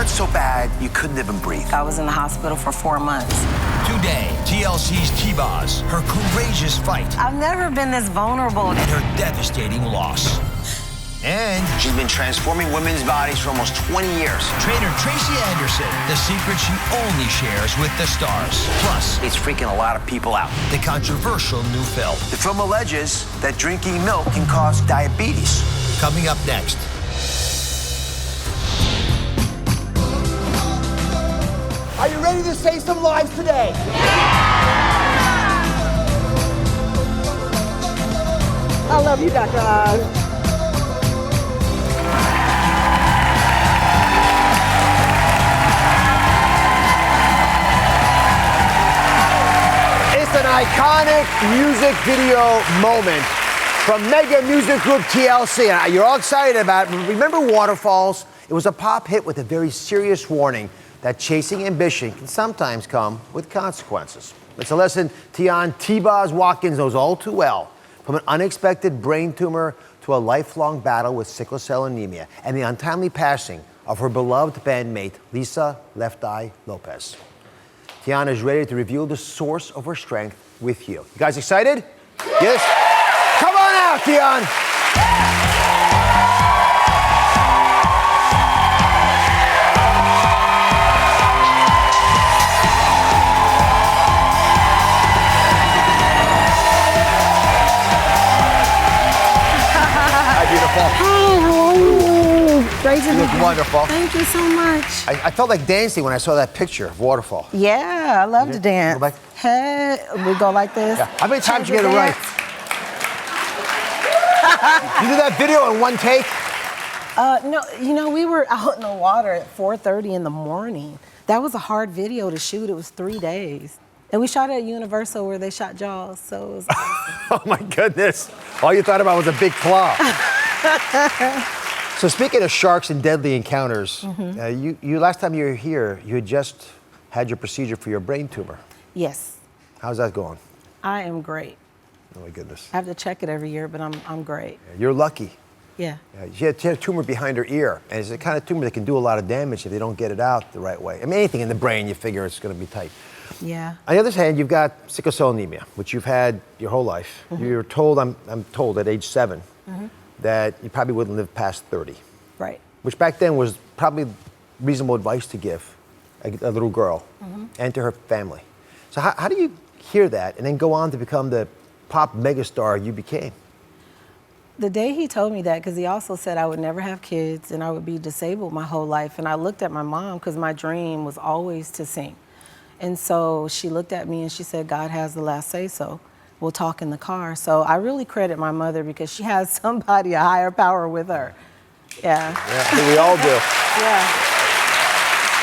hurt so bad you couldn't even breathe. I was in the hospital for 4 months. Today, TLC's T-Boz, her courageous fight, I've never been this vulnerable. and her devastating loss. And She's been transforming women's bodies for almost 20 years. trainer Tracy Anderson, the secret she only shares with the stars. Plus, It's freaking a lot of people out. the controversial new film. The film alleges that drinking milk can cause diabetes. Coming up next. Are you ready to save some lives today? I love you, Dr. Oz. It's an iconic music video moment from mega music group TLC. And you're all excited about it. Remember Waterfalls? It was a pop hit with a very serious warning that chasing ambition can sometimes come with consequences. It's a lesson Tion T-Boz Watkins knows all too well, from an unexpected brain tumor to a lifelong battle with sickle cell anemia and the untimely passing of her beloved bandmate, Lisa Left Eye Lopez. Tion is ready to reveal the source of her strength with you. You guys excited? Yes? Come on out, Tion! Great to You look wonderful. Thank you so much. I felt like dancing when I saw that picture of Waterfall. Yeah, I love to dance. Go back. Hey, we go like this. Yeah. How many times did you Change get it your right? dance. You did that video in one take? No, you know, we were out in the water at 4:30 in the morning. That was a hard video to shoot. It was 3 days. And we shot at Universal where they shot Jaws, so it was awesome. Oh my goodness. All you thought about was a big claw. So speaking of sharks and deadly encounters, you last time you were here, you had just had your procedure for your brain tumor. Yes, How's that going? I am great. Oh my goodness. I have to check it every year, but I'm great. You're lucky. Yeah. She had a tumor behind her ear, and it's the kind of tumor that can do a lot of damage if they don't get it out the right way. I mean, anything in the brain, you figure it's going to be tight. Yeah. On the other hand, you've got sickle cell anemia, which you've had your whole life. You're told, I'm told, at age 7, that you probably wouldn't live past 30, Right. which back then was probably reasonable advice to give a little girl and to her family. So how do you hear that and then go on to become the pop megastar you became? The day he told me that, because he also said I would never have kids and I would be disabled my whole life. And I looked at my mom, because my dream was always to sing. And so she looked at me and she said, God has the last say so. We'll talk in the car. So I really credit my mother because she has somebody, a higher power with her. Yeah. Yeah, I think we all do. Yeah.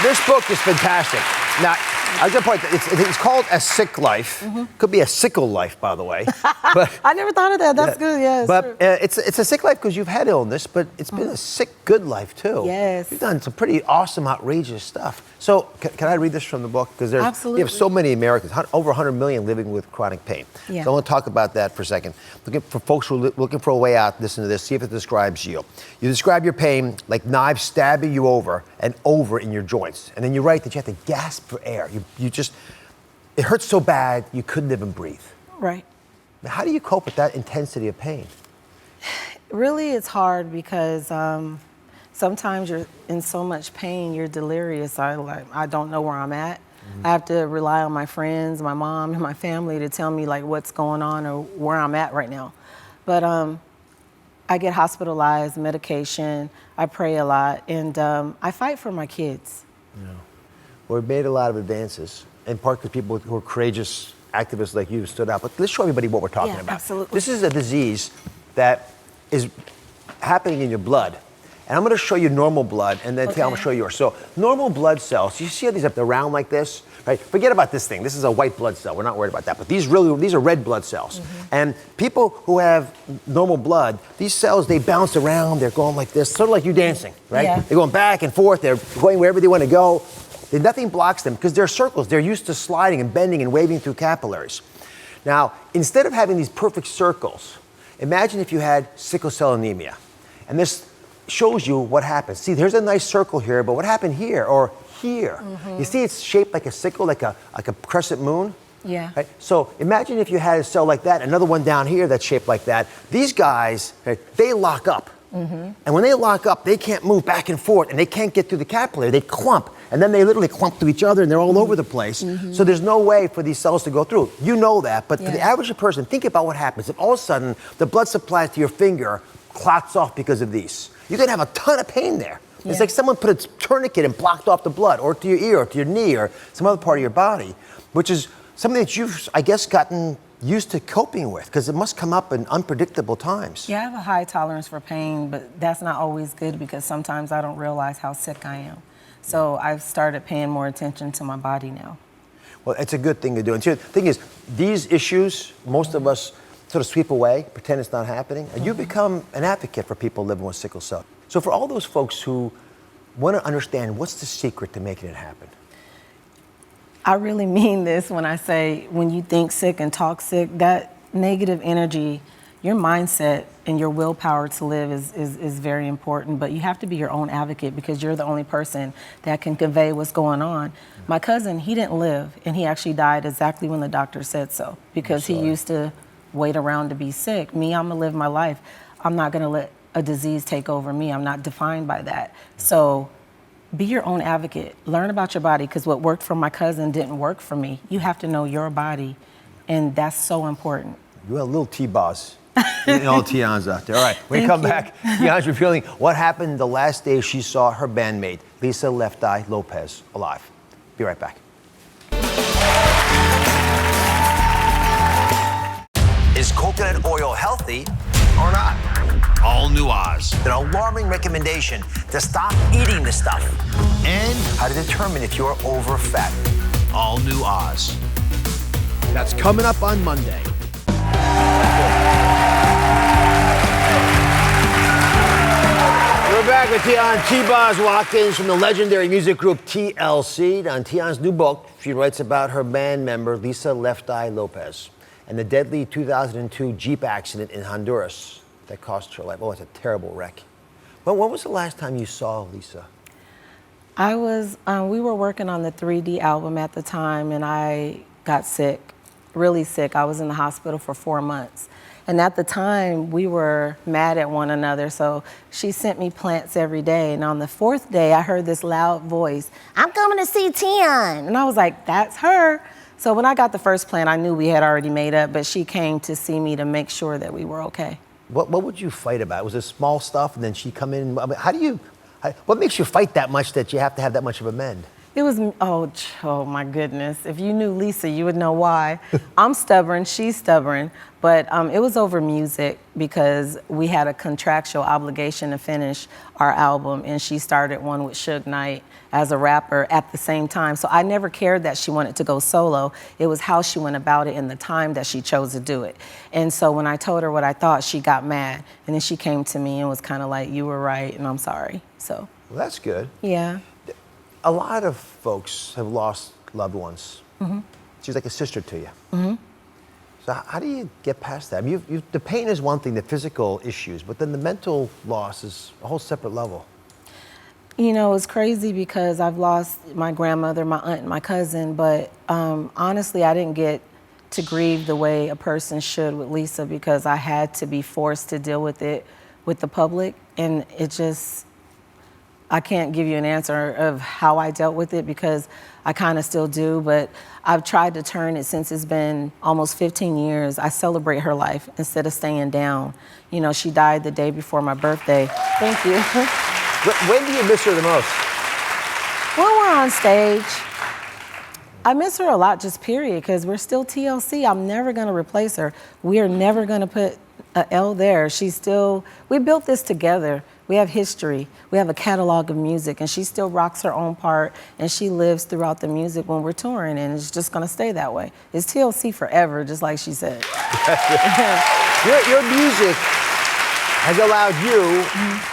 This book is fantastic. Now, I was going to point, it's called A Sick Life. Could be a sickle life, by the way. But I never thought of that. That's good. Yeah. But it's a sick life because you've had illness, but it's been a sick, good life too. Yes. You've done some pretty awesome, outrageous stuff. So can I read this from the book? Because Absolutely. you have so many Americans, over 100 million living with chronic pain. Yeah. So I want to talk about that for a second. Looking for folks who are looking for a way out, listen to this, see if it describes you. You describe your pain like knives stabbing you over and over in your joints. And then you write that you have to gasp for air. You just, it hurts so bad you couldn't even breathe. Right. Now, how do you cope with that intensity of pain? Really, it's hard because sometimes you're in so much pain, you're delirious. I don't know where I'm at. I have to rely on my friends, my mom, and my family to tell me like what's going on or where I'm at right now. But I get hospitalized, medication, I pray a lot, and I fight for my kids. Yeah. Well, we've made a lot of advances, in part because people who are courageous activists like you stood out. But let's show everybody what we're talking about. Absolutely. This is a disease that is happening in your blood. And I'm going to show you normal blood, and then I'm going to show you yours. So normal blood cells, you see how these are round like this? Right? Forget about this thing. This is a white blood cell. We're not worried about that. But these are red blood cells. And people who have normal blood, these cells, they bounce around. They're going like this, sort of like you dancing, right? Yeah. They're going back and forth. They're going wherever they want to go. Nothing blocks them because they're circles. They're used to sliding and bending and waving through capillaries. Now, instead of having these perfect circles, imagine if you had sickle cell anemia. And this shows you what happens. See, there's a nice circle here, but what happened here or here? You see it's shaped like a sickle, like a crescent moon? Yeah. Right? So imagine if you had a cell like that, another one down here that's shaped like that. These guys, right, they lock up. And when they lock up, they can't move back and forth, and they can't get through the capillary. They clump, and then they literally clump to each other, and they're all over the place. So there's no way for these cells to go through. You know that, but for the average person, think about what happens if all of a sudden the blood supply to your finger clots off because of these. You're gonna have a ton of pain there. It's like someone put a tourniquet and blocked off the blood, or to your ear, or to your knee, or some other part of your body, which is something that you've, I guess, gotten used to coping with, because it must come up in unpredictable times. Yeah, I have a high tolerance for pain, but that's not always good because sometimes I don't realize how sick I am. So I've started paying more attention to my body now. Well, it's a good thing to do. And see, the thing is, these issues, most of us sort of sweep away, pretend it's not happening, and you become an advocate for people living with sickle cell. So for all those folks who want to understand what's the secret to making it happen? I really mean this when I say when you think sick and talk sick, that negative energy, your mindset and your willpower to live is very important, but you have to be your own advocate because you're the only person that can convey what's going on. My cousin, he didn't live, and he actually died exactly when the doctor said so because he used to wait around to be sick. Me, I'm gonna live my life. I'm not gonna let a disease take over me. I'm not defined by that. So be your own advocate. Learn about your body because what worked for my cousin didn't work for me. You have to know your body, and that's so important. You're a little T-Boz. All Tionnes out there. All right, when we come back, Tionne's revealing what happened the last day she saw her bandmate, Lisa Left Eye Lopez, alive. Be right back. Is coconut oil healthy or not? All new Oz. An alarming recommendation to stop eating the stuff. And How to determine if you're over fat. all new Oz. That's coming up on Monday. We're back with Tionne T-Boz Watkins from the legendary music group TLC. On Tionne's new book, she writes about her band member, Lisa Left Eye Lopez, and the deadly 2002 Jeep accident in Honduras that cost her life. Oh, it's a terrible wreck. But when was the last time you saw Lisa? We were working on the 3D album at the time, and I got sick, really sick. I was in the hospital for 4 months. And at the time, we were mad at one another, so she sent me plants every day. And on the 4th day, I heard this loud voice, "I'm coming to see Tion." And I was like, that's her. So when I got the first plant, I knew we had already made up, but she came to see me to make sure that we were okay. What would you fight about? Was it small stuff, and then she'd come in? I mean, what makes you fight that much that you have to have that much of a mend? It was, oh my goodness. If you knew Lisa, you would know why. I'm stubborn, she's stubborn, but it was over music because we had a contractual obligation to finish our album, and she started one with Suge Knight as a rapper at the same time. So I never cared that she wanted to go solo. It was how she went about it and the time that she chose to do it. And so when I told her what I thought, she got mad. And then she came to me and was kind of like, you were right, and I'm sorry. So. Well, that's good. Yeah. A lot of folks have lost loved ones. She's like a sister to you. So how do you get past that? I mean, the pain is one thing, the physical issues, but then the mental loss is a whole separate level. You know, it's crazy because I've lost my grandmother, my aunt, and my cousin, but honestly, I didn't get to grieve the way a person should with Lisa because I had to be forced to deal with it with the public, and it just, I can't give you an answer of how I dealt with it because I kind of still do, but I've tried to turn it since it's been almost 15 years. I celebrate her life instead of staying down. You know, she died the day before my birthday. Thank you. When do you miss her the most? When we're on stage. I miss her a lot, just period, because we're still TLC. I'm never gonna replace her. We are never gonna put an L there. She's still, we built this together. We have history. We have a catalog of music, and she still rocks her own part, and she lives throughout the music when we're touring, and it's just gonna stay that way. It's TLC forever, just like she said. Your music has allowed you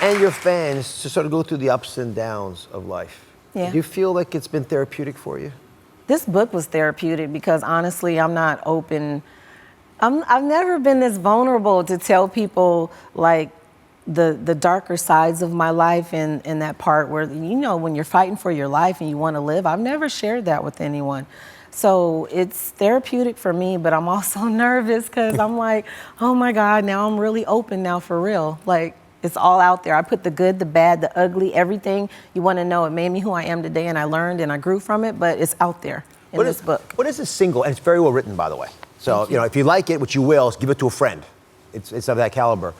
and your fans to sort of go through the ups and downs of life. Yeah. Do you feel like it's been therapeutic for you? This book was therapeutic because honestly, I'm not open. I've never been this vulnerable to tell people like the darker sides of my life and that part where, you know, when you're fighting for your life and you want to live. I've never shared that with anyone. So it's therapeutic for me, but I'm also nervous because I'm like, oh my God, now I'm really open now for real. Like, it's all out there. I put the good, the bad, the ugly, everything you want to know. It made me who I am today, and I learned and I grew from it, but it's out there in this book. What is a single, and it's very well written, by the way. So, you know, if you like it, which you will, give it to a friend. It's of that caliber.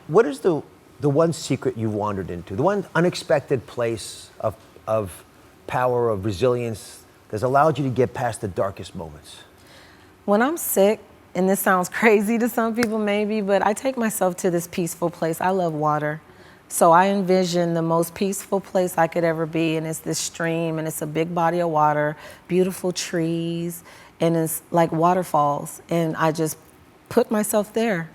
What is the one secret you've wandered into, the one unexpected place of power, of resilience that's allowed you to get past the darkest moments? When I'm sick, and this sounds crazy to some people maybe, but I take myself to this peaceful place. I love water. So I envision the most peaceful place I could ever be, and it's this stream, and it's a big body of water, beautiful trees, and it's like waterfalls, and I just put myself there.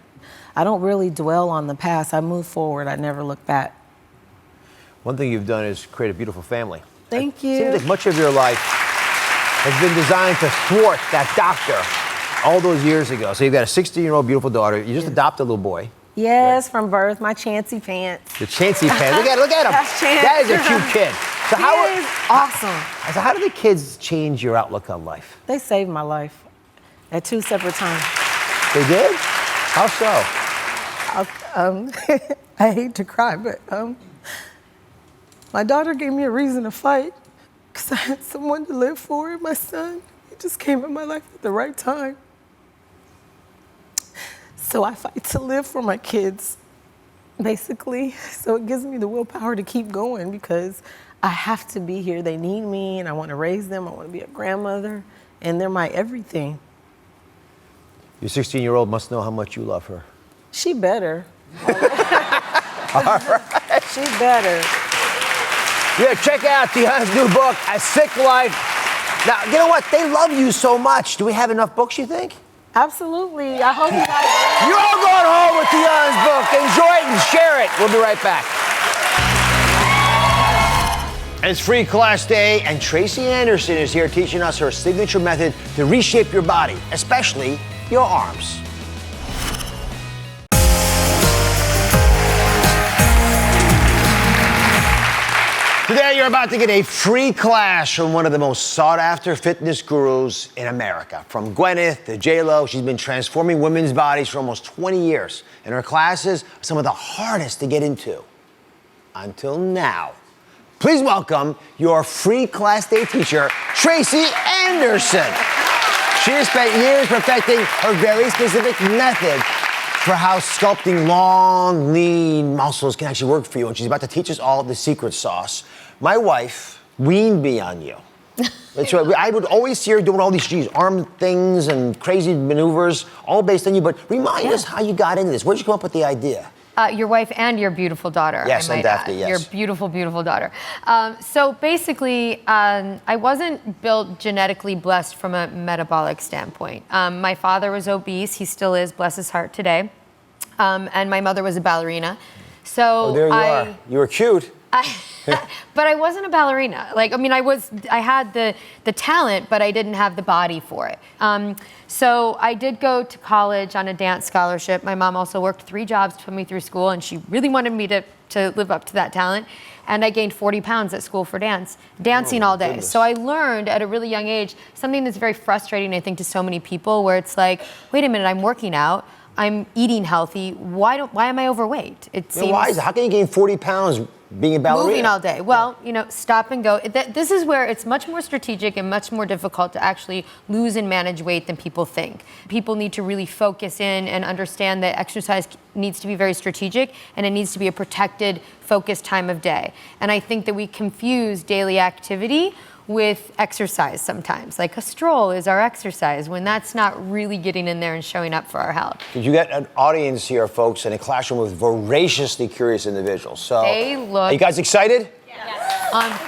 I don't really dwell on the past. I move forward. I never look back. One thing you've done is create a beautiful family. Thank you. It seems like much of your life has been designed to thwart that doctor all those years ago. So you've got a 16-year-old beautiful daughter. You just adopted a little boy. Yes, right? From birth, my Chancy pants. The Chancy pants. Look at him. That's Chance. That is a cute kid. So He is awesome. So how do the kids change your outlook on life? They saved my life at 2 separate times. They did? How so? I hate to cry, but my daughter gave me a reason to fight because I had someone to live for. My son, he just came in my life at the right time. So I fight to live for my kids, basically. So it gives me the willpower to keep going because I have to be here. They need me, and I want to raise them. I want to be a grandmother, and they're my everything. Your 16-year-old must know how much you love her. She better. All right. She better. Yeah, check out Tionne's new book, A Sick Life. Now, you know what? They love you so much. Do we have enough books, you think? Absolutely. I hope you guys. You're all going home with Tionne's book. Enjoy it and share it. We'll be right back. It's free class day, and Tracy Anderson is here teaching us her signature method to reshape your body, especially your arms. Today, you're about to get a free class from one of the most sought-after fitness gurus in America. From Gwyneth to J-Lo, she's been transforming women's bodies for almost 20 years. And her classes are some of the hardest to get into. Until now. Please welcome your free class day teacher, Tracy Anderson. She has spent years perfecting her very specific method for how sculpting long, lean muscles can actually work for you. And she's about to teach us all the secret sauce. My wife weaned me on you. So I would always see her doing all these arm things and crazy maneuvers, all based on you. But remind us how you got into this. Where did you come up with the idea? Your wife and your beautiful daughter. Yes, and Daphne, yes. Your beautiful, beautiful daughter. So basically, I wasn't built genetically blessed from a metabolic standpoint. My father was obese. He still is, bless his heart, today. And my mother was a ballerina. So there you are. You were cute. But I wasn't a ballerina. Like, I mean, I had the talent, but I didn't have the body for it. So I did go to college on a dance scholarship. My mom also worked 3 jobs to put me through school, and she really wanted me to live up to that talent. And I gained 40 pounds at school for dancing all day. Goodness. So I learned at a really young age something that's very frustrating, I think, to so many people, where it's like, wait a minute, I'm working out, I'm eating healthy, why am I overweight? It seems. Why is it? How can you gain 40 pounds being a ballerina? Moving all day. Well, you know, stop and go. This is where it's much more strategic and much more difficult to actually lose and manage weight than people think. People need to really focus in and understand that exercise needs to be very strategic, and it needs to be a protected, focused time of day. And I think that we confuse daily activity with exercise sometimes. Like a stroll is our exercise, when that's not really getting in there and showing up for our health. You got an audience here, folks, in a classroom with voraciously curious individuals. So, they look. Are you guys excited? Yes. All right.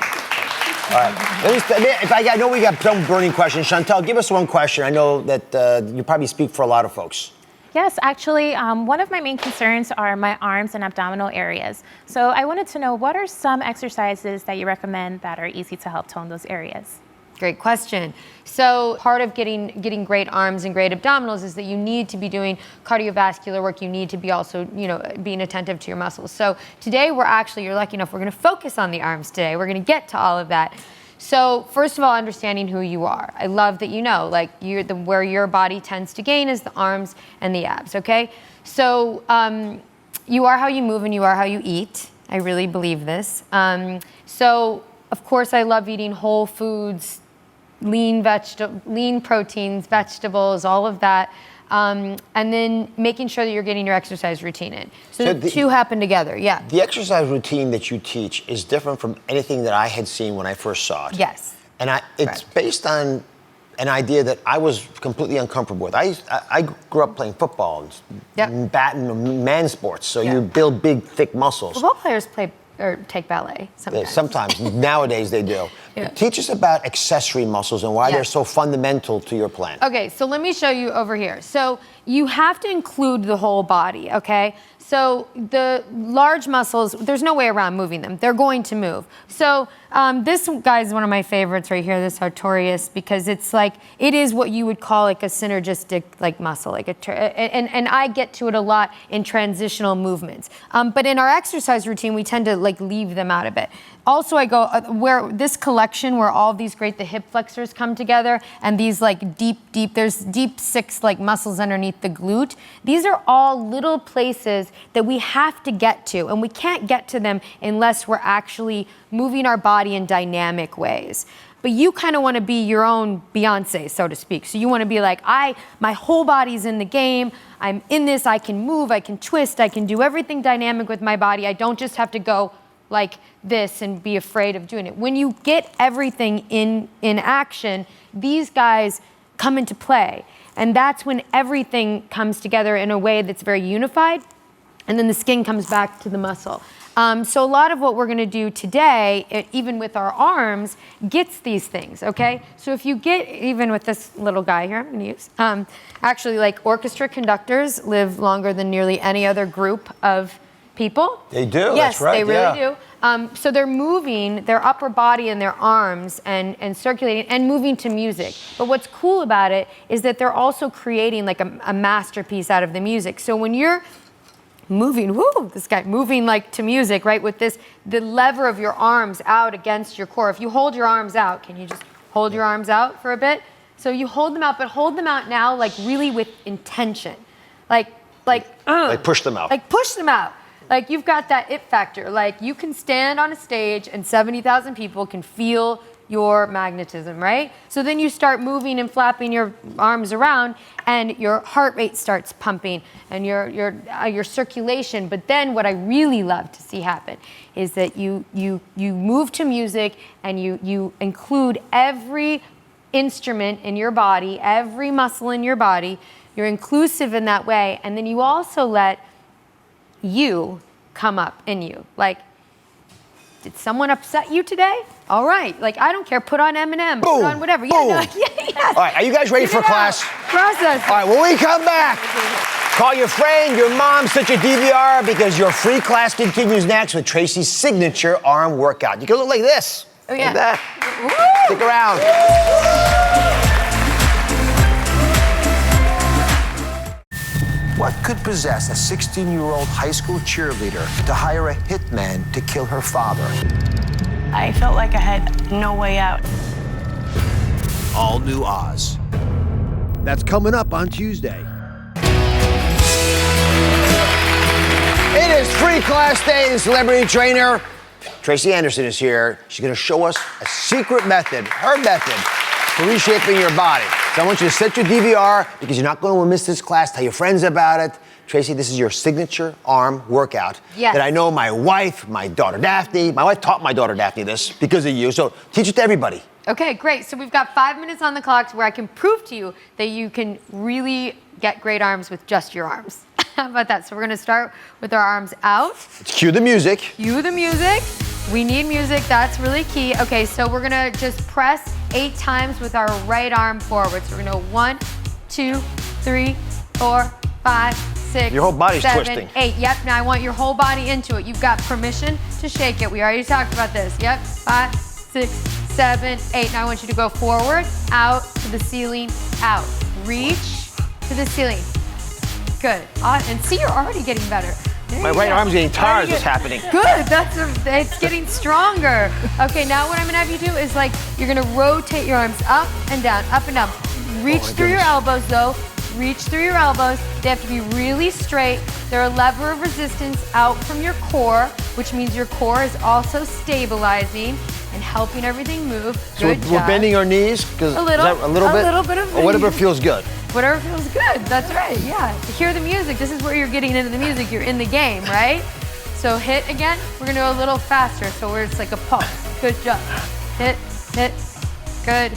I know we got some burning questions. Chantel, give us one question. I know that you probably speak for a lot of folks. Yes, actually, one of my main concerns are my arms and abdominal areas. So I wanted to know, what are some exercises that you recommend that are easy to help tone those areas? Great question. So part of getting great arms and great abdominals is that you need to be doing cardiovascular work. You need to be also, being attentive to your muscles. So today you're lucky enough, we're gonna focus on the arms today. We're gonna get to all of that. So first of all, understanding who you are. I love that where your body tends to gain is the arms and the abs, okay? So you are how you move and you are how you eat. I really believe this. So of course I love eating whole foods, lean proteins, vegetables, all of that. And then making sure that you're getting your exercise routine in. So the two happen together, yeah. The exercise routine that you teach is different from anything that I had seen when I first saw it. Yes. And it's based on an idea that I was completely uncomfortable with. I grew up playing football and batting man sports, so you build big, thick muscles. Football players take ballet sometimes. Sometimes. Nowadays they do. Yeah. Teach us about accessory muscles and why they're so fundamental to your plan. Okay, so let me show you over here. So you have to include the whole body, okay? So the large muscles, there's no way around moving them. They're going to move. So this guy's one of my favorites right here, this sartorius, because it is what you would call like a synergistic muscle, and I get to it a lot in transitional movements. But in our exercise routine, we tend to leave them out a bit. Also, I go where this collection where all these the hip flexors come together and these there's deep six muscles underneath the glute. These are all little places that we have to get to, and we can't get to them unless we're actually moving our body in dynamic ways. But you kind of want to be your own Beyonce, so to speak. So you want to be my whole body's in the game. I'm in this, I can move, I can twist, I can do everything dynamic with my body. I don't just have to go like this and be afraid of doing it. When you get everything in action, these guys come into play. And that's when everything comes together in a way that's very unified. And then the skin comes back to the muscle. So a lot of what we're gonna do today, even with our arms, gets these things, okay? So if you get, even with this little guy here, I'm gonna use, actually orchestra conductors live longer than nearly any other group of people. They do, yes, that's right. They really do. So they're moving their upper body and their arms and circulating and moving to music. But what's cool about it is that they're also creating a masterpiece out of the music. So when you're moving, this guy moving to music, right? With the lever of your arms out against your core. If you hold your arms out, can you just hold your arms out for a bit? So you hold them out, but hold them out now really with intention. Like push them out. Push them out. You've got that it factor. You can stand on a stage and 70,000 people can feel your magnetism, right? So then you start moving and flapping your arms around and your heart rate starts pumping and your circulation. But then what I really love to see happen is that you move to music and you include every instrument in your body, every muscle in your body. You're inclusive in that way. And then you also let you come up in you. Did someone upset you today? All right. I don't care. Put on Eminem. Put on whatever. Boom. Yes. All right. Are you guys ready for class? Process. All right. When we come back, call your friend, your mom, set your DVR because your free class continues next with Tracy's signature arm workout. You can look like this. Oh, yeah. Like that. Stick around. What could possess a 16-year-old high school cheerleader to hire a hitman to kill her father? I felt like I had no way out. All new Oz. That's coming up on Tuesday. It is free class day. The celebrity trainer, Tracy Anderson, is here. She's going to show us a secret method, her method, for reshaping your body. So I want you to set your DVR because you're not going to miss this class. Tell your friends about it. Tracy, this is your signature arm workout that I know my wife, my daughter Daphne, my wife taught my daughter Daphne this because of you. So teach it to everybody. Okay, great. So we've got 5 minutes on the clock where I can prove to you that you can really get great arms with just your arms. How about that? So we're going to start with our arms out. Let's cue the music. Cue the music. We need music. That's really key. Okay, so we're going to just press 8 times with our right arm forward. So we're going to go 1, 2, 3, 4, 5, 6, your whole body's 7, twisting. 8. Yep, now I want your whole body into it. You've got permission to shake it. We already talked about this. Yep, 5, 6, 7, 8. Now I want you to go forward, out to the ceiling, out. Reach to the ceiling. Good. And see, you're already getting better. There My you right go. arm's getting tired as what's happening. Good, it's getting stronger. Okay, now what I'm gonna have you do is like, you're gonna rotate your arms up and down, up and down. Reach through your elbows though, reach through your elbows. They have to be really straight. They're a lever of resistance out from your core, which means your core is also stabilizing and helping everything move. Good So we're bending our knees? Because a little bit of or whatever feels good. Whatever feels good, that's right, yeah. Hear the music, this is where you're getting into the music, you're in the game, right? So hit again, we're gonna go a little faster, so where it's like a pulse. Good job. Hit, good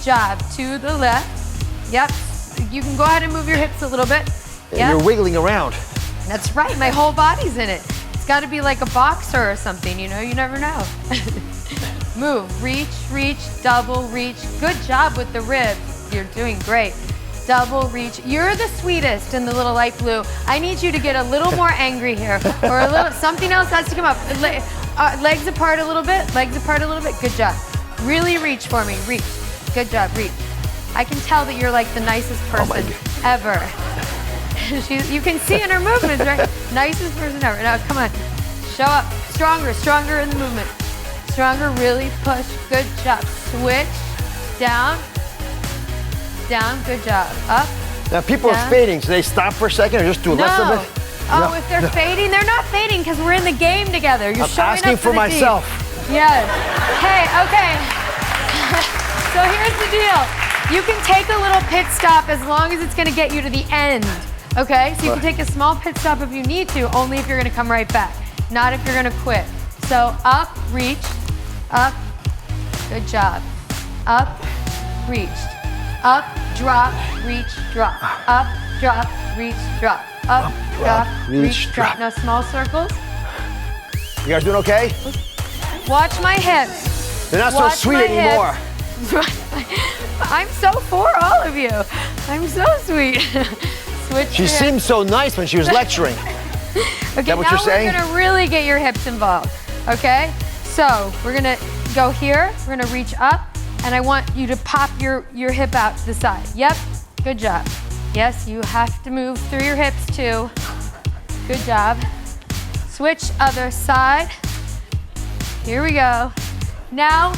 job. To the left, yep. You can go ahead and move your hips a little bit. And Yep. you're wiggling around. That's right, my whole body's in it. It's gotta be like a boxer or something, you know, you never know. Move, reach, double reach. Good job with the ribs, you're doing great. Double reach. You're the sweetest in the little light blue. I need you to get a little more angry here, or a little, something else has to come up. Legs apart a little bit, good job. Really reach for me, reach. Good job, reach. I can tell that you're like the nicest person ever. You can see in her movements, right? Nicest person ever. Now, come on, show up. Stronger in the movement. Stronger, really push, good job. Switch, down, good job. Up. Now people are fading, so they stop for a second or just do less of it? Oh, if they're fading, they're not fading because we're in the game together. You're I'm showing asking up for the myself. Team. Yes. Hey, okay. So here's the deal. You can take a little pit stop as long as it's going to get you to the end. Okay? So you can take a small pit stop if you need to, only if you're going to come right back, not if you're going to quit. So up, reach, up. Good job. Up, reached. Up, drop, reach, drop. Up, drop, reach, drop. Up, drop, reach, drop. Now small circles. You guys doing okay? Watch my hips. They're not so sweet anymore. I'm so for all of you. I'm so sweet. Switch. She seemed so nice when she was lecturing. Okay, that what now you're saying? we're gonna really get your hips involved. Okay? So we're gonna go here. We're gonna reach up. And I want you to pop your hip out to the side. Yep, good job. Yes, you have to move through your hips too. Good job. Switch other side. Here we go. Now,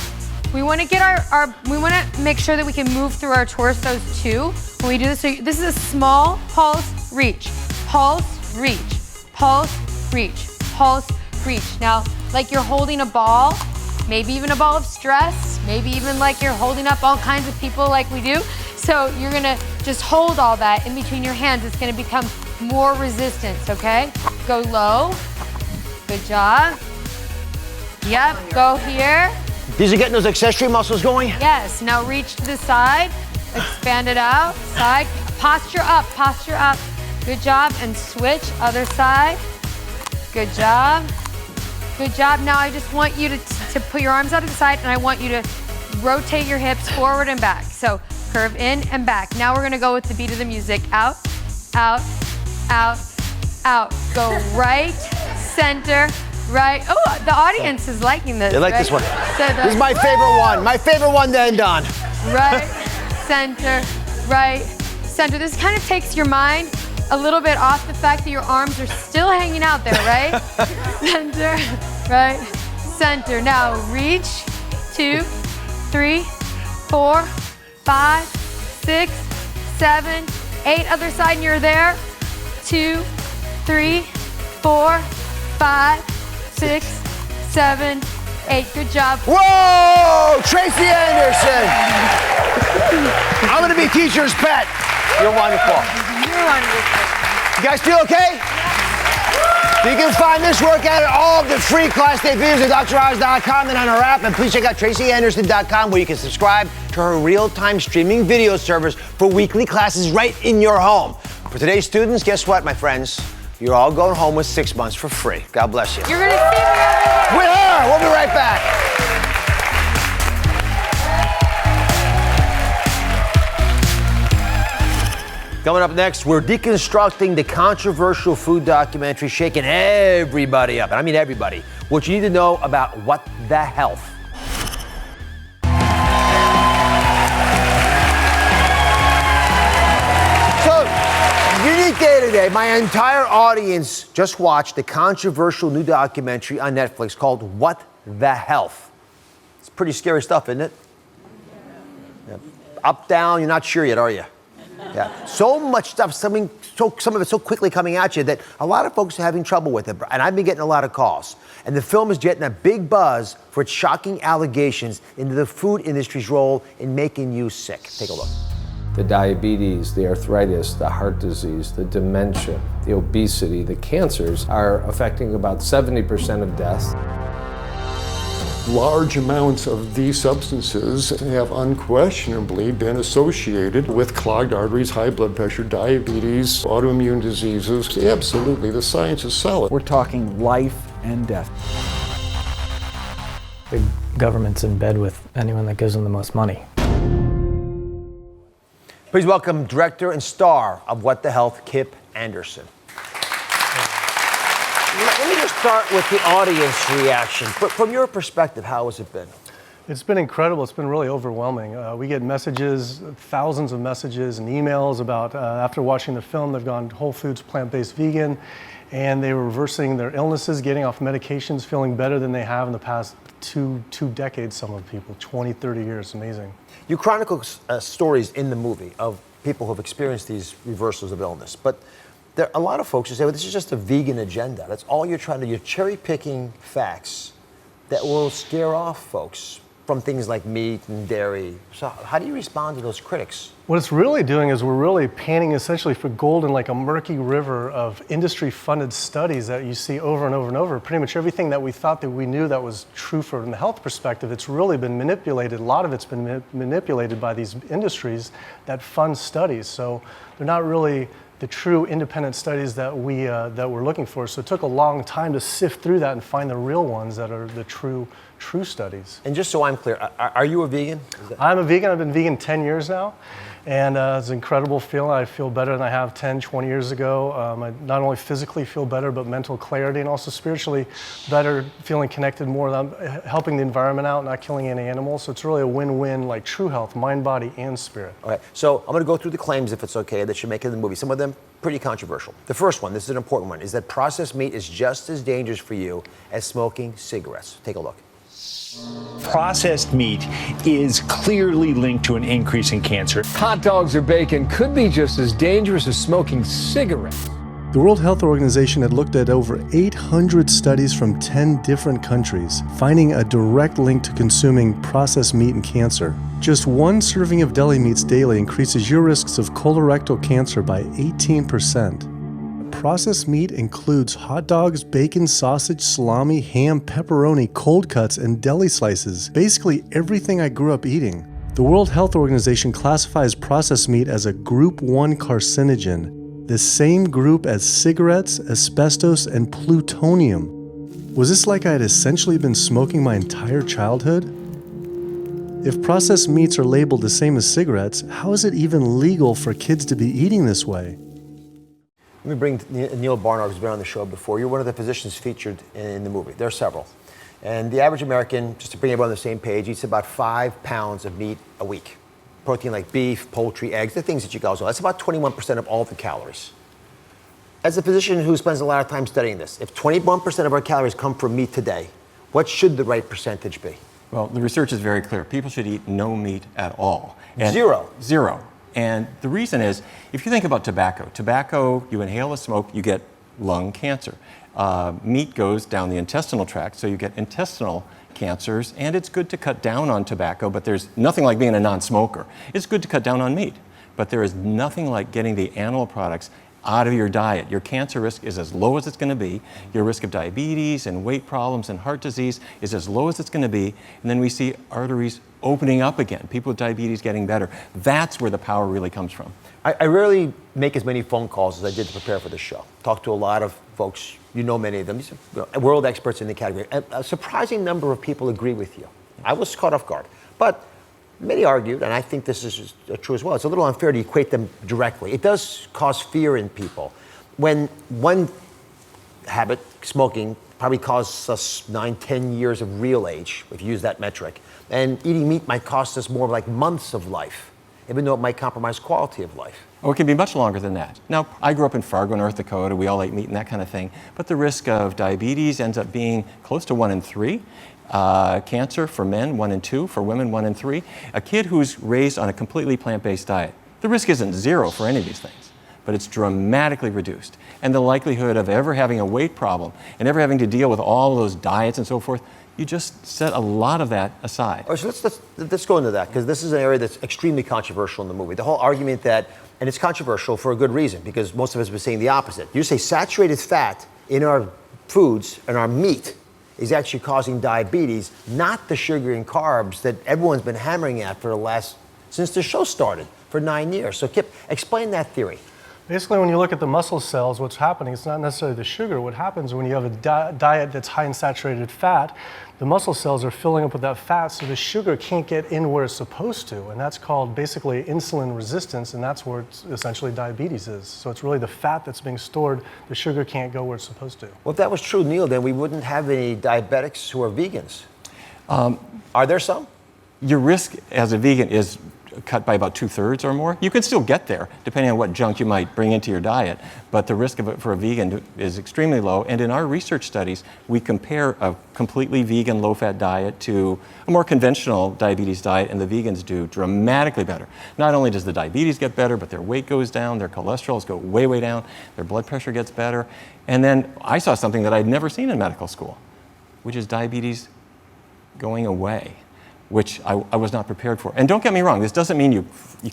we wanna get we wanna make sure that we can move through our torsos too when we do this. So this is a small pulse, reach, pulse, reach, pulse, reach, pulse, reach. Now, like you're holding a ball, maybe even a ball of stress, maybe even like you're holding up all kinds of people like we do. So you're gonna just hold all that in between your hands. It's gonna become more resistance, okay? Go low, good job. Yep, go here. These are getting those accessory muscles going? Yes, now reach to the side, expand it out, side, posture up, good job, and switch, other side, good job. Good job. Now I just want you to put your arms out to the side and I want you to rotate your hips forward and back. So curve in and back. Now we're gonna go with the beat of the music. Out, out, out, out. Go right, center, right. Oh, the audience is liking this. They like right? this one. So This is my favorite one. My favorite one to end on. Right, center, right, center. This kind of takes your mind a little bit off the fact that your arms are still hanging out there, right? Center, right, center. Now reach, 2, 3, 4, 5, 6, 7, 8. Other side and you're there. 2, 3, 4, 5, 6, 7, 8. Good job. Whoa! Tracy Anderson! I'm gonna be teacher's pet. You're wonderful. You're wonderful. You guys feel okay? You can find this workout and all of the free class day videos at DrOz.com and on our app. And please check out TracyAnderson.com where you can subscribe to her real-time streaming video service for weekly classes right in your home. For today's students, guess what, my friends? You're all going home with 6 months for free. God bless you. You're gonna see me over there. With her! We'll be right back. Coming up next, we're deconstructing the controversial food documentary shaking everybody up. And I mean everybody. What you need to know about What the Health. day, my entire audience just watched the controversial new documentary on Netflix called What the Health. It's pretty scary stuff, isn't it? Yeah. Up, down, you're not sure yet, are you? Yeah. So much stuff, some of it so quickly coming at you that a lot of folks are having trouble with it, and I've been getting a lot of calls. And the film is getting a big buzz for its shocking allegations into the food industry's role in making you sick. Take a look. The diabetes, the arthritis, the heart disease, the dementia, the obesity, the cancers are affecting about 70% of deaths. Large amounts of these substances have unquestionably been associated with clogged arteries, high blood pressure, diabetes, autoimmune diseases. Absolutely, the science is solid. We're talking life and death. The government's in bed with anyone that gives them the most money. Please welcome director and star of What the Health, Kip Anderson. Let me just start with the audience reaction. But from your perspective, how has it been? It's been incredible. It's been really overwhelming. We get messages, thousands of messages and emails about after watching the film, they've gone whole foods, plant-based vegan, and they were reversing their illnesses, getting off medications, feeling better than they have in the past two decades, some of the people, 20, 30 years, amazing. You chronicle stories in the movie of people who have experienced these reversals of illness, but there are a lot of folks who say, well, this is just a vegan agenda. That's all you're trying to do. You're cherry-picking facts that will scare off folks from things like meat and dairy. So how do you respond to those critics? What it's really doing is we're really panning essentially for gold in like a murky river of industry-funded studies that you see over and over and over. Pretty much everything that we thought that we knew that was true from the health perspective, it's really been manipulated. A lot of it's been manipulated by these industries that fund studies. So they're not really the true independent studies that we're looking for. So it took a long time to sift through that and find the real ones that are the true studies. And just so I'm clear, are you a vegan? I'm a vegan. I've been vegan 10 years now. And it's an incredible feeling. I feel better than I have 10, 20 years ago. I not only physically feel better, but mental clarity and also spiritually better, feeling connected more. I'm helping the environment out, not killing any animals. So it's really a win-win, like true health, mind, body, and spirit. All right, so I'm going to go through the claims, if it's okay, that you make in the movie. Some of them pretty controversial. The first one, this is an important one, is that processed meat is just as dangerous for you as smoking cigarettes. Take a look. Processed meat is clearly linked to an increase in cancer. Hot dogs or bacon could be just as dangerous as smoking cigarettes. The World Health Organization had looked at over 800 studies from 10 different countries, finding a direct link to consuming processed meat and cancer. Just one serving of deli meats daily increases your risks of colorectal cancer by 18%. Processed meat includes hot dogs, bacon, sausage, salami, ham, pepperoni, cold cuts, and deli slices. Basically everything I grew up eating. The World Health Organization classifies processed meat as a Group 1 carcinogen, the same group as cigarettes, asbestos, and plutonium. Was this like I had essentially been smoking my entire childhood? If processed meats are labeled the same as cigarettes, how is it even legal for kids to be eating this way? Let me bring Neil Barnard, who's been on the show before. You're one of the physicians featured in the movie. There are several. And the average American, just to bring everyone on the same page, eats about 5 pounds of meat a week. Protein like beef, poultry, eggs, the things that you guys know. That's about 21% of all the calories. As a physician who spends a lot of time studying this, if 21% of our calories come from meat today, what should the right percentage be? Well, the research is very clear. People should eat no meat at all. And Zero. And the reason is, if you think about tobacco, you inhale the smoke, you get lung cancer. Meat goes down the intestinal tract, so you get intestinal cancers, and it's good to cut down on tobacco, but there's nothing like being a non-smoker. It's good to cut down on meat, but there is nothing like getting the animal products out of your diet. Your cancer risk is as low as it's going to be. Your risk of diabetes and weight problems and heart disease is as low as it's going to be. And then we see arteries opening up again, people with diabetes getting better. That's where the power really comes from. I rarely make as many phone calls as I did to prepare for this show. Talk to a lot of folks, you know many of them, these are world experts in the category. A surprising number of people agree with you. I was caught off guard. But many argued, and I think this is true as well, it's a little unfair to equate them directly. It does cause fear in people. When one habit, smoking, probably costs us 9, 10 years of real age, if you use that metric, and eating meat might cost us more like months of life, even though it might compromise quality of life. Oh, it can be much longer than that. Now, I grew up in Fargo, North Dakota. We all ate meat and that kind of thing. But the risk of diabetes ends up being close to 1 in 3. Cancer for men, 1 in 2. For women, 1 in 3. A kid who's raised on a completely plant-based diet, the risk isn't 0 for any of these things, but it's dramatically reduced. And the likelihood of ever having a weight problem and ever having to deal with all of those diets and so forth, you just set a lot of that aside. All right, so let's go into that, because this is an area that's extremely controversial in the movie. The whole argument that, and it's controversial for a good reason, because most of us have been saying the opposite. You say saturated fat in our foods and our meat is actually causing diabetes, not the sugar and carbs that everyone's been hammering at since the show started for 9 years. So Kip, explain that theory. Basically, when you look at the muscle cells, what's happening, it's not necessarily the sugar. What happens when you have a diet that's high in saturated fat, the muscle cells are filling up with that fat, so the sugar can't get in where it's supposed to. And that's called basically insulin resistance, and that's where essentially diabetes is. So it's really the fat that's being stored. The sugar can't go where it's supposed to. Well, if that was true, Neil, then we wouldn't have any diabetics who are vegans. Are there some? Your risk as a vegan is cut by about 2/3 or more. You can still get there, depending on what junk you might bring into your diet, but the risk of it for a vegan is extremely low. And in our research studies, we compare a completely vegan, low-fat diet to a more conventional diabetes diet, and the vegans do dramatically better. Not only does the diabetes get better, but their weight goes down, their cholesterols go way, way down, their blood pressure gets better. And then I saw something that I'd never seen in medical school, which is diabetes going away, which I was not prepared for. And don't get me wrong, this doesn't mean you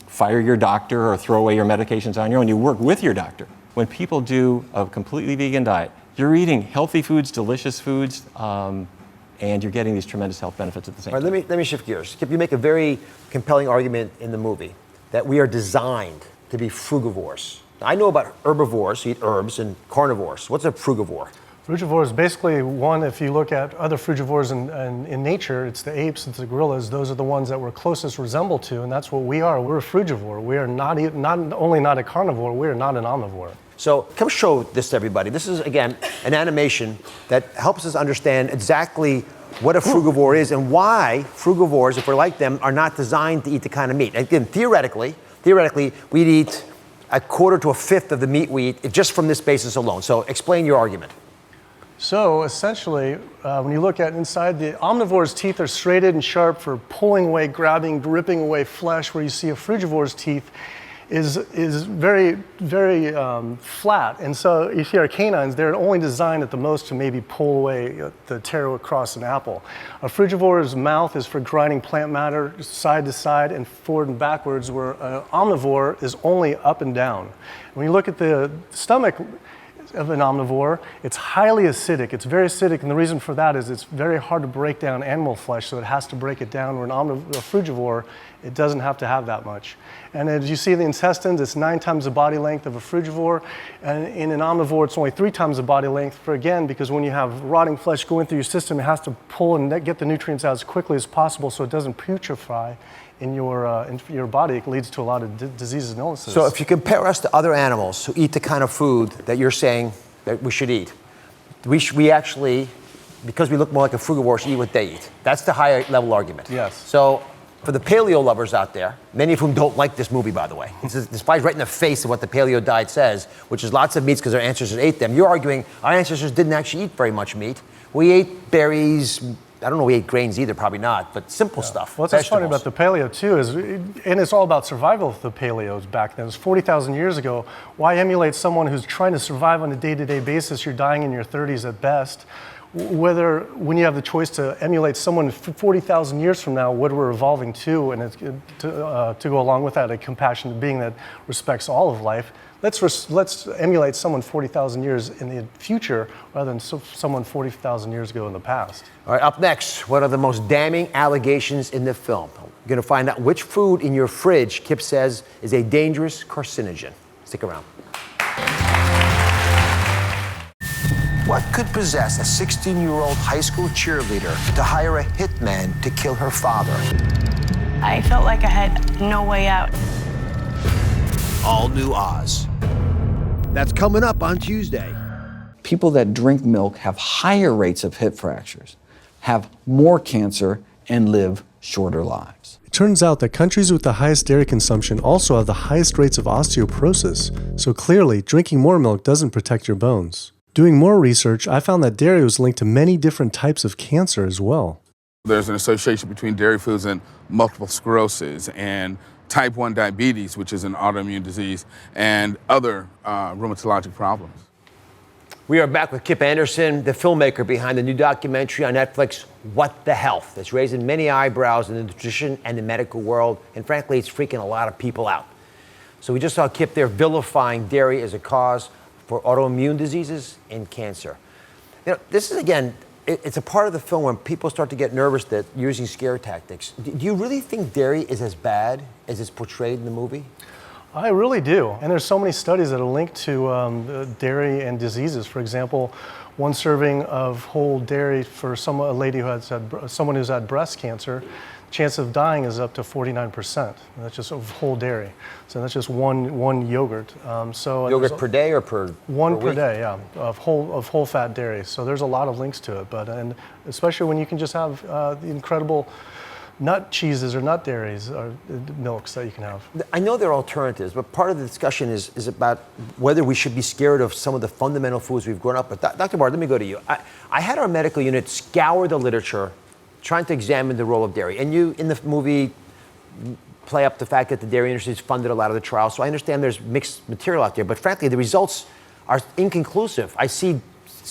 fire your doctor or throw away your medications on your own. You work with your doctor. When people do a completely vegan diet, you're eating healthy foods, delicious foods, and you're getting these tremendous health benefits at the same time. All right, let me shift gears. Kip, you make a very compelling argument in the movie that we are designed to be frugivores. Now, I know about herbivores, who eat herbs, and carnivores. What's a frugivore? Frugivore is basically one, if you look at other frugivores in nature, it's the apes, it's the gorillas, those are the ones that we're closest resemble to, and that's what we are. We're a frugivore. We are not only not a carnivore, we are not an omnivore. So come show this to everybody. This is, again, an animation that helps us understand exactly what a frugivore is and why frugivores, if we're like them, are not designed to eat the kind of meat. Again, theoretically, we'd eat 1/4 to 1/5 of the meat we eat just from this basis alone. So explain your argument. So essentially, when you look at inside, the omnivore's teeth are serrated and sharp for pulling away, grabbing, ripping away flesh, where you see a frugivore's teeth is very, very flat. And so you see our canines, they're only designed at the most to maybe pull away, the tear across an apple. A frugivore's mouth is for grinding plant matter side to side and forward and backwards, where an omnivore is only up and down. When you look at the stomach of an omnivore, it's highly acidic. It's very acidic, and the reason for that is it's very hard to break down animal flesh, so it has to break it down. Where a frugivore, it doesn't have to have that much. And as you see the intestines, it's 9 times the body length of a frugivore, and in an omnivore, it's only 3 times the body length, because when you have rotting flesh going through your system, it has to pull and get the nutrients out as quickly as possible so it doesn't putrefy in your body. It leads to a lot of diseases and illnesses. So if you compare us to other animals who eat the kind of food that you're saying that we should eat, we actually, because we look more like a frugivore, should eat what they eat. That's the higher level argument. Yes. So for the paleo lovers out there, many of whom don't like this movie, by the way, this flies right in the face of what the paleo diet says, which is lots of meats because our ancestors ate them. You're arguing our ancestors didn't actually eat very much meat. We ate berries. I don't know, we ate grains either, probably not, but simple stuff. What's funny about the paleo too is, and it's all about survival of the paleos back then. It was 40,000 years ago. Why emulate someone who's trying to survive on a day-to-day basis? You're dying in your 30s at best. When you have the choice to emulate someone 40,000 years from now, what we're evolving to, and to go along with that, a compassionate being that respects all of life. Let's emulate someone 40,000 years in the future rather than someone 40,000 years ago in the past. All right, up next, what are the most damning allegations in the film? We're going to find out which food in your fridge Kip says is a dangerous carcinogen. Stick around. What could possess a 16-year-old high school cheerleader to hire a hitman to kill her father? I felt like I had no way out. All New Oz. That's coming up on Tuesday. People that drink milk have higher rates of hip fractures, have more cancer, and live shorter lives. It turns out that countries with the highest dairy consumption also have the highest rates of osteoporosis, so clearly drinking more milk doesn't protect your bones. Doing more research, I found that dairy was linked to many different types of cancer as well. There's an association between dairy foods and multiple sclerosis and type 1 diabetes, which is an autoimmune disease, and other rheumatologic problems. We are back with Kip Anderson, the filmmaker behind the new documentary on Netflix, What the Health, that's raising many eyebrows in the nutrition and the medical world, and frankly, it's freaking a lot of people out. So we just saw Kip there vilifying dairy as a cause for autoimmune diseases and cancer. You know, this is, again, it's a part of the film when people start to get nervous that using scare tactics. Do you really think dairy is as bad as it's portrayed in the movie? I really do. And there's so many studies that are linked to dairy and diseases. For example, one serving of whole dairy for a lady who has someone who's had breast cancer, chance of dying is up to 49%. And that's just of whole dairy. So that's just one yogurt. Yogurt per day or per one per week? day, yeah, of whole fat dairy. So there's a lot of links to it, and especially when you can just have the incredible nut cheeses or nut dairies or milks that you can have. I know there are alternatives, but part of the discussion is about whether we should be scared of some of the fundamental foods we've grown up with. Dr. Barr, let me go to you. I had our medical unit scour the literature trying to examine the role of dairy. And you, in the movie, play up the fact that the dairy industry has funded a lot of the trials. So I understand there's mixed material out there, but frankly, the results are inconclusive. I see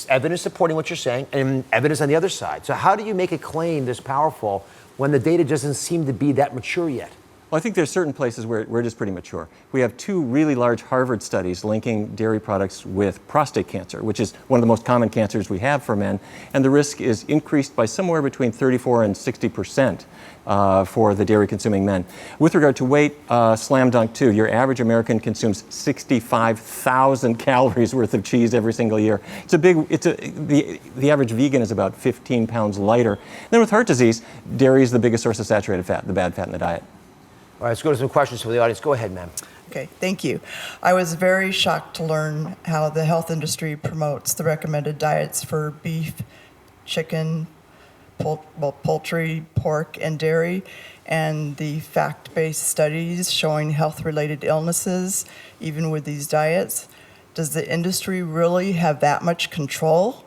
evidence supporting what you're saying and evidence on the other side. So how do you make a claim this powerful when the data doesn't seem to be that mature yet? Well, I think there's certain places where we're just pretty mature. We have 2 really large Harvard studies linking dairy products with prostate cancer, which is one of the most common cancers we have for men, and the risk is increased by somewhere between 34 and 60% for the dairy-consuming men. With regard to weight, slam dunk too. Your average American consumes 65,000 calories worth of cheese every single year. The average vegan is about 15 pounds lighter. Then with heart disease, dairy is the biggest source of saturated fat, the bad fat in the diet. All right, let's go to some questions from the audience. Go ahead, ma'am. Okay, thank you. I was very shocked to learn how the health industry promotes the recommended diets for beef, chicken, poultry, pork, and dairy, and the fact-based studies showing health-related illnesses, even with these diets. Does the industry really have that much control?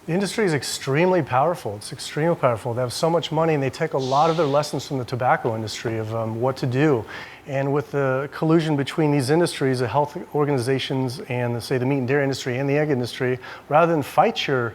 The industry is extremely powerful. It's extremely powerful. They have so much money, and they take a lot of their lessons from the tobacco industry of what to do. And with the collusion between these industries, the health organizations and, say, the meat and dairy industry and the egg industry, rather than fight your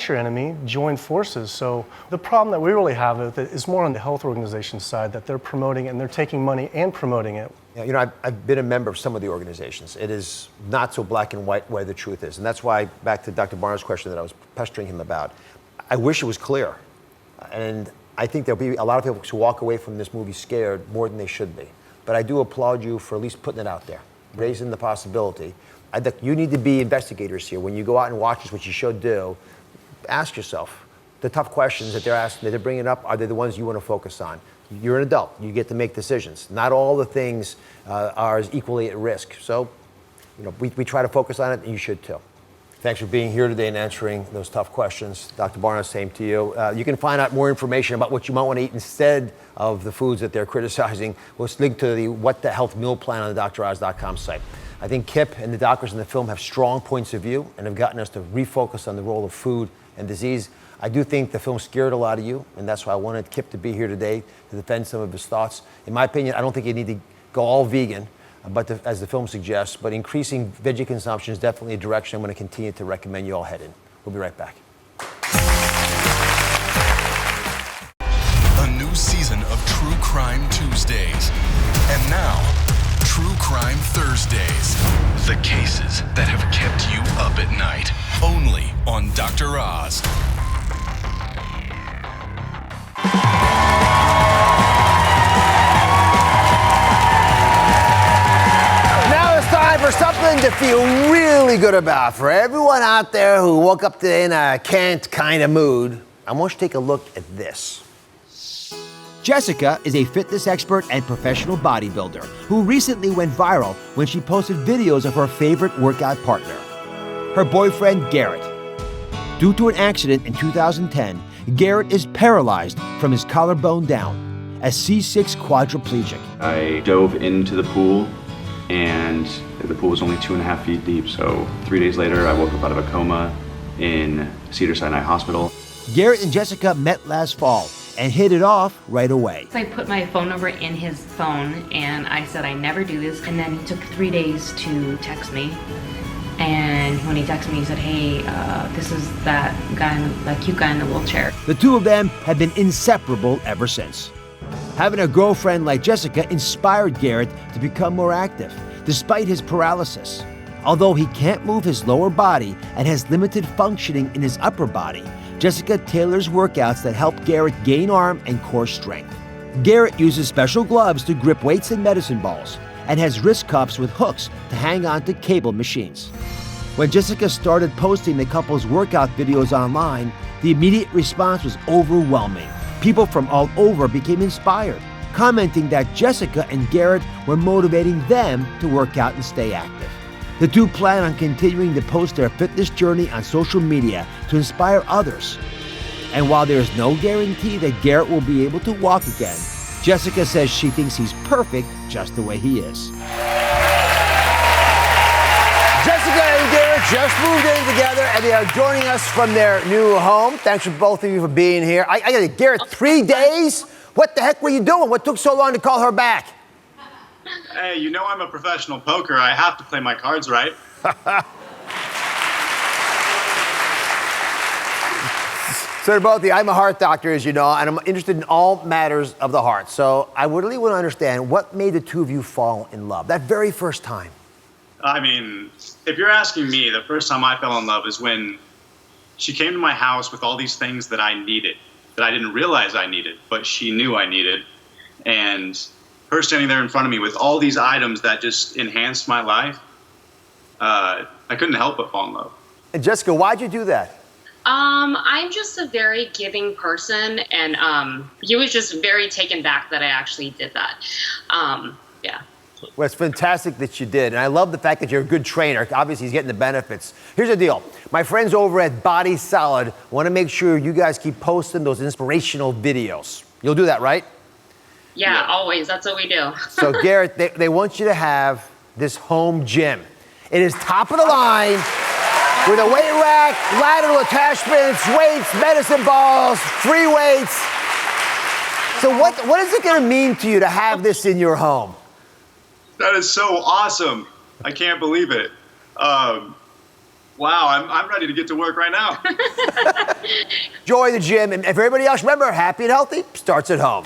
enemy, join forces. So the problem that we really have is more on the health organization side, that they're promoting it and they're taking money and promoting it. Yeah, you know, I've been a member of some of the organizations. It is not so black and white where the truth is. And that's why, back to Dr. Barnes' question that I was pestering him about, I wish it was clear. And I think there'll be a lot of people who walk away from this movie scared more than they should be. But I do applaud you for at least putting it out there, raising the possibility. I think you need to be investigators here. When you go out and watch this, which you should do, ask yourself the tough questions that they're asking, that they're bringing up, are they the ones you want to focus on? You're an adult. You get to make decisions. Not all the things are as equally at risk. So, you know, we try to focus on it, and you should too. Thanks for being here today and answering those tough questions. Dr. Barnes, same to you. You can find out more information about what you might want to eat instead of the foods that they're criticizing. We'll link to the What the Health meal plan on the DrOz.com site. I think Kip and the doctors in the film have strong points of view and have gotten us to refocus on the role of food and disease. I do think the film scared a lot of you, and that's why I wanted Kip to be here today to defend some of his thoughts. In my opinion, I don't think you need to go all vegan, as the film suggests, but increasing veggie consumption is definitely a direction I'm going to continue to recommend you all head in. We'll be right back. A new season of True Crime Tuesdays. And now, True Crime Thursdays. The cases that have kept you up at night. Only on Dr. Oz. Now it's time for something to feel really good about. For everyone out there who woke up today in a can't kind of mood, I want you to take a look at this. Jessica is a fitness expert and professional bodybuilder who recently went viral when she posted videos of her favorite workout partner, her boyfriend Garrett. Due to an accident in 2010, Garrett is paralyzed from his collarbone down, a C6 quadriplegic. I dove into the pool, and the pool was only 2.5 feet deep. So 3 days later, I woke up out of a coma in Cedars-Sinai Hospital. Garrett and Jessica met last fall and hit it off right away. I put my phone number in his phone and I said I never do this, and then he took 3 days to text me. And when he texted me, he said, hey, this is that guy, that cute guy in the wheelchair. The two of them have been inseparable ever since. Having a girlfriend like Jessica inspired Garrett to become more active, despite his paralysis. Although he can't move his lower body and has limited functioning in his upper body, Jessica tailors workouts that help Garrett gain arm and core strength. Garrett uses special gloves to grip weights and medicine balls, and has wrist cuffs with hooks to hang on to cable machines. When Jessica started posting the couple's workout videos online, the immediate response was overwhelming. People from all over became inspired, commenting that Jessica and Garrett were motivating them to work out and stay active. The two plan on continuing to post their fitness journey on social media to inspire others. And while there is no guarantee that Garrett will be able to walk again, Jessica says she thinks he's perfect just the way he is. Jessica and Garrett just moved in together, and they are joining us from their new home. Thanks for both of you for being here. I got it, Garrett, 3 days? What the heck were you doing? What took so long to call her back? Hey, you know I'm a professional poker. I have to play my cards right. So to both of you, I'm a heart doctor, as you know, and I'm interested in all matters of the heart. So I would really want to understand what made the two of you fall in love that very first time. I mean, if you're asking me, the first time I fell in love is when she came to my house with all these things that I needed, that I didn't realize I needed, but she knew I needed. And her standing there in front of me with all these items that just enhanced my life, I couldn't help but fall in love. And Jessica, why'd you do that? I'm just a very giving person, and he was just very taken back that I actually did that. Yeah. Well, it's fantastic that you did, and I love the fact that you're a good trainer. Obviously, he's getting the benefits. Here's the deal. My friends over at Body Solid want to make sure you guys keep posting those inspirational videos. You'll do that, right? Yeah, always. That's what we do. So, Garrett, they want you to have this home gym. It is top of the line with a weight rack, lateral attachments, weights, medicine balls, free weights. So what is it going to mean to you to have this in your home? That is so awesome. I can't believe it. Wow, I'm ready to get to work right now. Enjoy the gym. And for everybody else, remember, happy and healthy starts at home.